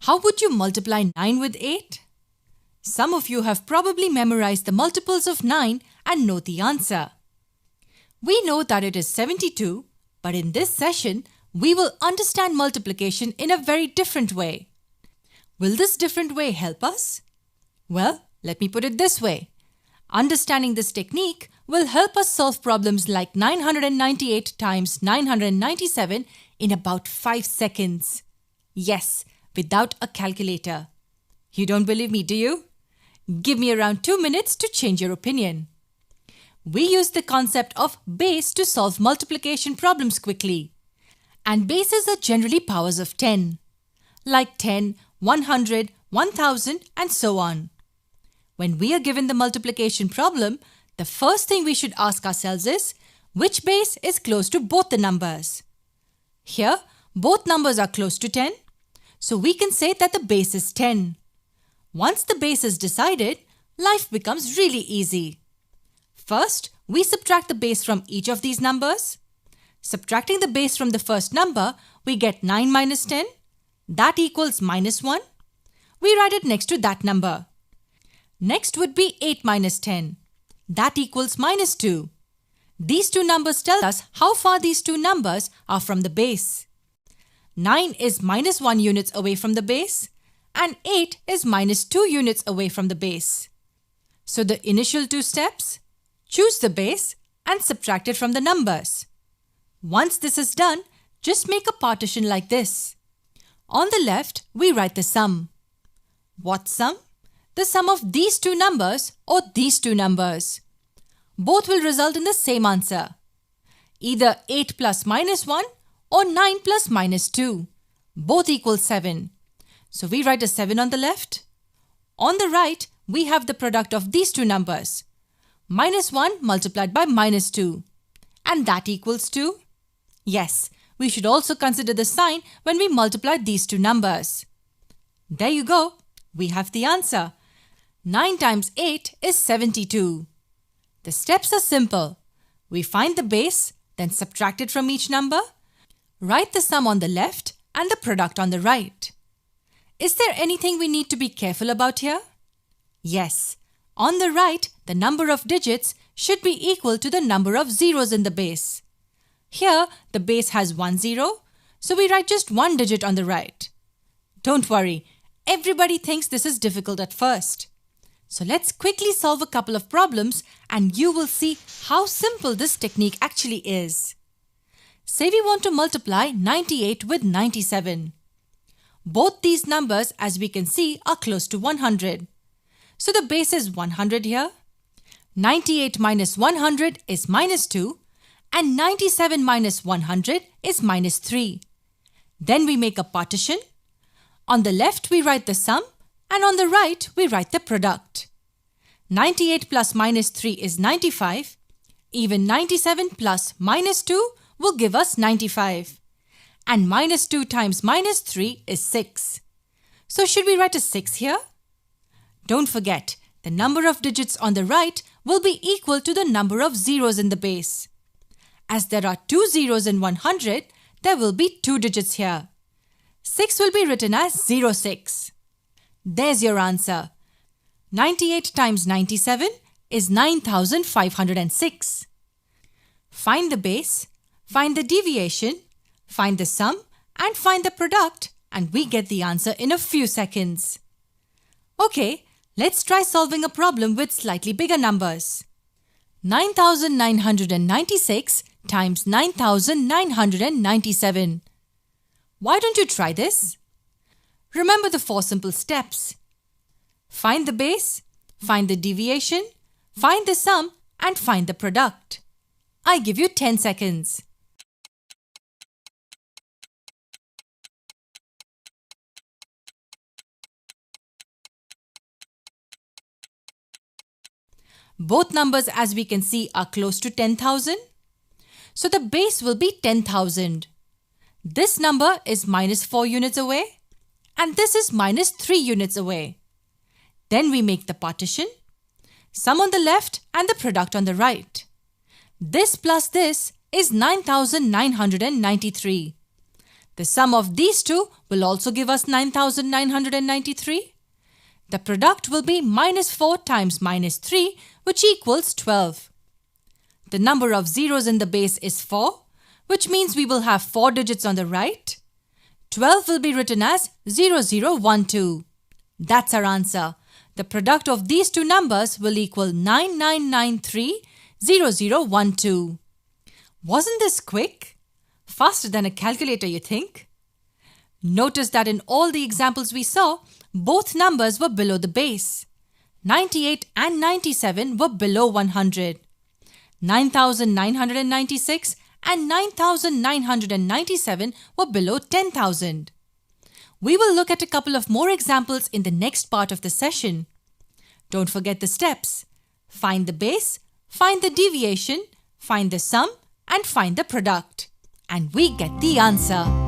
How would you multiply 9 with 8? Some of you have probably memorized the multiples of 9 and know the answer. We know that it is 72, but in this session, we will understand multiplication in a very different way. Will this different way help us? Well, let me put it this way. Understanding this technique will help us solve problems like 998 times 997 in about 5 seconds. Yes, without a calculator. You don't believe me, do you? Give me around 2 minutes to change your opinion. We use the concept of base to solve multiplication problems quickly. And bases are generally powers of 10, like 10, 100, 1000 and so on. When we are given the multiplication problem, the first thing we should ask ourselves is, which base is close to both the numbers? Here, both numbers are close to 10, so we can say that the base is 10. Once the base is decided, life becomes really easy. First, we subtract the base from each of these numbers. Subtracting the base from the first number, we get 9 minus 10. That equals minus 1. We write it next to that number. Next would be 8 minus 10. That equals minus 2. These two numbers tell us how far these two numbers are from the base. 9 is minus 1 units away from the base, and 8 is minus 2 units away from the base. So the initial two steps, choose the base and subtract it from the numbers. Once this is done, just make a partition like this. On the left, we write the sum. What sum? The sum of these two numbers or these two numbers. Both will result in the same answer. Either 8 plus minus 1 or 9 plus minus 2. Both equal 7. So we write a 7 on the left. On the right, we have the product of these two numbers. Minus 1 multiplied by minus 2. And that equals 2. Yes, we should also consider the sign when we multiply these two numbers. There you go. We have the answer. 9 times 8 is 72. The steps are simple. We find the base, then subtract it from each number. Write the sum on the left and the product on the right. Is there anything we need to be careful about here? Yes. On the right, the number of digits should be equal to the number of zeros in the base. Here, the base has 1 zero, so we write just one digit on the right. Don't worry, everybody thinks this is difficult at first. So let's quickly solve a couple of problems and you will see how simple this technique actually is. Say we want to multiply 98 with 97. Both these numbers, as we can see, are close to 100. So the base is 100 here. 98 minus 100 is minus 2 and 97 minus 100 is minus 3. Then we make a partition. On the left we write the sum and on the right we write the product. 98 plus minus 3 is 95. Even 97 plus minus 2 will give us 95. And minus 2 times minus 3 is 6. So should we write a 6 here? Don't forget, the number of digits on the right will be equal to the number of zeros in the base. As there are 2 zeros in 100, there will be 2 digits here. 6 will be written as 06. There's your answer. 98 times 97 is 9506. Find the base, find the deviation, find the sum and find the product and we get the answer in a few seconds. Okay, let's try solving a problem with slightly bigger numbers. 9996 times 9997. Why don't you try this? Remember the 4 simple steps. Find the base, find the deviation, find the sum and find the product. I give you 10 seconds. Both numbers, as we can see, are close to 10,000. So the base will be 10,000. This number is minus 4 units away and this is minus 3 units away. Then we make the partition, sum on the left and the product on the right. This plus this is 9,993. The sum of these two will also give us 9,993. The product will be -4 times -3, which equals 12. The number of zeros in the base is 4, which means we will have 4 digits on the right. 12 will be written as 0012. That's our answer. The product of these two numbers will equal 99930012. Wasn't this quick? Faster than a calculator, you think? Notice that in all the examples we saw, both numbers were below the base. 98 and 97 were below 100. 9,996 and 9,997 were below 10,000. We will look at a couple of more examples in the next part of the session. Don't forget the steps. Find the base, find the deviation, find the sum, and find the product. And we get the answer.